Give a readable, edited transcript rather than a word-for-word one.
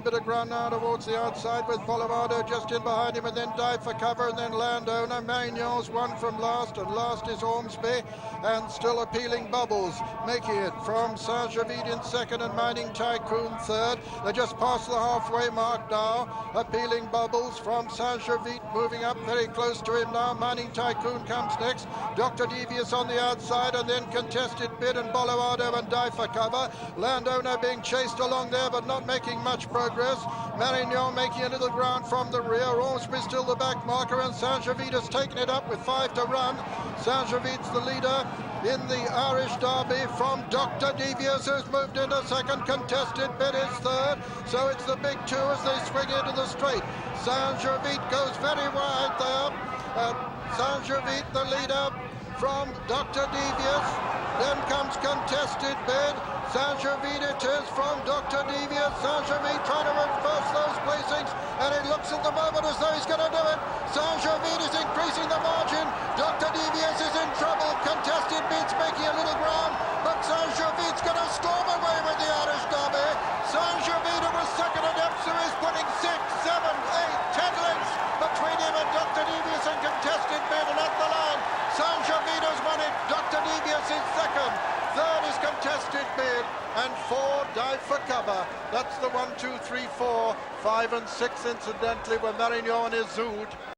bit of ground now towards the outside with Bolivardo just in behind him, and then Dive for cover, and then Landowner. Marignon's one from last, and last is Ormsby, and still Appealing Bubbles making it from Saint-Jovite in second and Mining Tycoon third. They just passed the halfway mark now. Appealing Bubbles from Saint-Jovite moving up very close to him now. Mining Tycoon comes next. Dr. Devious on the outside, and then Contested Bid and Bolivardo and Dive for cover. Landowner being chased along there but not making much progress. Marignon making a little ground from the rear. Ormsby still the back marker, and Saint-Jovite has taken it up with 5 to run. Saint-Jovite's the leader in the Irish Derby from Dr. Devious, who's moved into second. Contested Bid is third. So it's the big two as they swing into the straight. Saint-Jovite goes very wide there. Saint-Jovite the leader from Dr. Devious. Then comes Contested Bid. Saint-Jovite it is from Dr. Devious. Saint-Jovite trying to reverse those placings, and it looks at the moment as though he's going to do it. Saint-Jovite is increasing the margin. Dr. Devious is in trouble. Contested Bid's making a little ground, but Saint-Jovite's going to storm away with the Irish Derby. Saint-Jovite was second, and Epsu is putting 6, 7, 8, 10 lengths between him and Dr. Devious and Contested Bid, and at the line Saint-Jovite has won it. Dr. Devious is second. Third is Contested Bid, and 4 Dive for cover. That's the 1, 2, 3, 4, 5 and 6 incidentally, where Marignon is Zood.